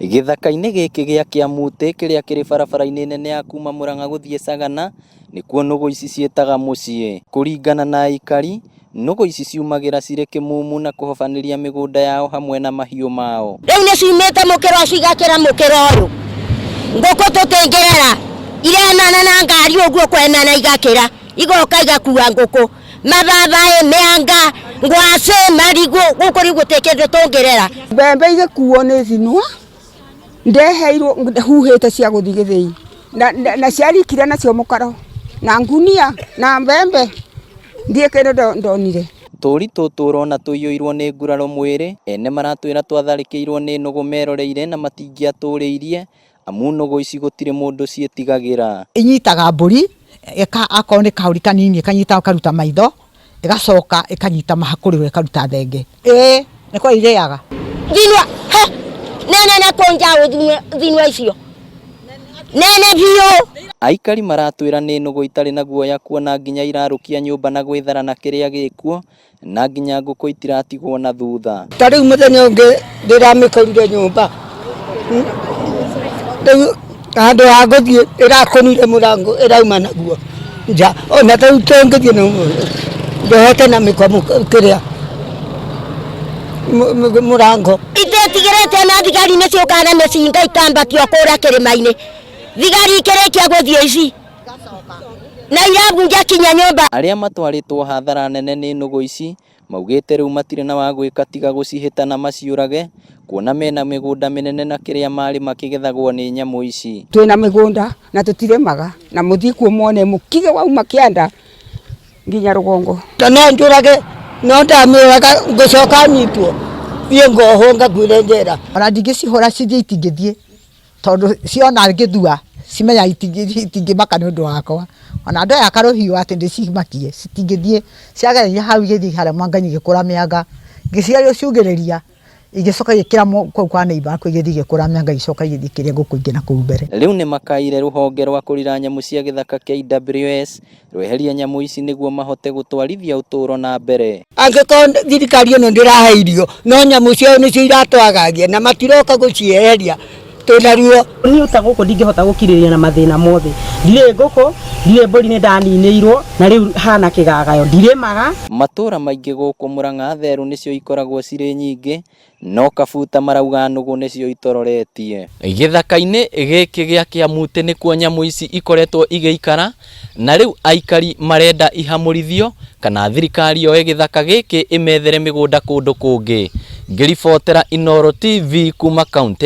Gĩthaka-inĩ gĩkĩ gĩa Kĩamutĩ kĩrĩa kĩrĩ barabara-inĩ nene ya kuma Mũrang'a gũthiĩ Sagana, nĩkuo nũgũ ici ciĩtaga mũciĩ. Kũringana na aikari, nũgũ ici ciumagĩra cirĩ kĩmumu na kũhobanĩria mĩgũnda yao hamwe na mahiũ mao. Rĩu nĩ ciumĩte mũkĩra cigakĩra mũkĩra ũyũ. Ngũkũ tũtingĩrera, irenana na ngari ũguo kwenana igakĩra, igoka igakua ngũkũ. Mababaĩ, mĩanga, ngwacĩ, marigũ, gũkũ rĩu gũtirĩ kĩndũ tũngĩrera. Mbembe igĩkuo nĩ thinwa, ndeheirwo huhĩte cia gũthiĩ gĩthĩi, na ciarikire nacio mũkaro na ngunia na mbembe, ndiĩ kĩndũ ndonire. Tũũri tũtũ ũrona tũiyũirwo nĩ nguraro mwĩrĩ, ene maratwĩra twatharĩkĩirwo nĩ nũgũ meroreire na matingĩatũrĩirie, amu nũgũ ici gũtirĩ mũndũ ciĩtigagĩra. Inyitaga mbũri, akorwo nĩ kahũri kanini ĩkanyita ĩkaruta maitho, ĩgacoka ĩkanyita mahakũrĩ ĩkaruta thenge. Nĩko irĩaga. Thinwa, nene na kũnjaũ thinwa icio. Nene biũ. Aikari maratwĩra nĩ nũgũ itarĩ na guoya kuona nginya irarũkia nyũmba na gwĩthara na kĩrĩa gĩkuo, na nginya ngũkũ itiratigwo na thutha. Ta rĩu mũthenya ũngĩ ndĩramĩkorire nyũmba. Rĩu handũ ha gũthiĩ ĩrakũnire mũrango ĩrauma naguo nja, ona rĩu tũngĩthiĩ ndohote na mĩkwa kĩrĩa mũrango. Itĩtigĩrĩte na thigari nĩ ciũkaga na mĩcinga ikambatio kũũrĩa kĩrĩma-inĩ. Thigari ikĩrĩkia gũthiĩ ici na irabunja kinya nyũmba. Arĩa matwarĩtwo hathara nene nĩ nũgũ ici maugĩte rĩu matirĩ na wa gwĩka tiga gũcihĩta na maciũrage, kuona mena mĩgũnda mĩnene na kĩrĩa marĩma kĩgethagwo nĩ nyamũ ici. Twĩna mĩgũnda na tũtirĩmaga, na mũthiĩ kuo muone mũkige wauma kĩanda nginya rũgongo. No njũrage, no ndamĩũraga ngũcoka nyitwo thiĩ ngohwo ngakuĩre njera. Ona ndingĩcihũra cithiĩ itingĩthiĩ, tondũ ciona ngĩthua cimenya itingĩmaka nĩ ũndũ wakwa. Ona andũ aya karũhiũ atĩ ndĩcimakie citingĩthiĩ, ciagereire hau igĩthiĩ harĩa mwanga-inĩ igĩkũra mĩanga, ngĩciaria ciugĩrĩria igĩcoka igĩkĩra kũu kwa neighbor akwa igĩthiĩ igĩkũra mĩanga icoka igĩthiĩ kĩrĩa ngũkũ ingĩ na kũu mbere. Rĩu nĩ makaire rũhonge rwa kũrira nyamũ cia gĩthaka KWS rweheria nyamũ ici nĩguo mahote gũtwarithia ũtũũro na mbere. Angĩkorwo thirikari ĩno ndĩrahe irio, no nyamũ ciao nĩcio iratwagagia na matiroka gũcieheria. Twĩna ruo. Niĩ ta gũkũ ndingĩhota gũkirĩrĩria na mathĩna mothe. Ndirĩ ngũkũ, ndirĩ mbũri nĩ ndaninĩirwo, na rĩu hana kĩgagayo ndirĩmaga. Matũũra maingĩ gũkũ Mũrang'a therũ nĩcio ikoragwo cirĩ nyingĩ, no Kabuta marauga nũgũ nĩcio itororetie. Gĩthaka-inĩ gĩkĩ gĩa Kĩamutĩ nĩkuo nyamũ ici ikoretwo igĩikara, na rĩu aikari marenda ihamũrithio kana thirikari yoe gĩthaka gĩkĩ ĩmethere mĩgũnda kũndũ kũngĩ. Ngĩribotera Inooro TV kuma kaunti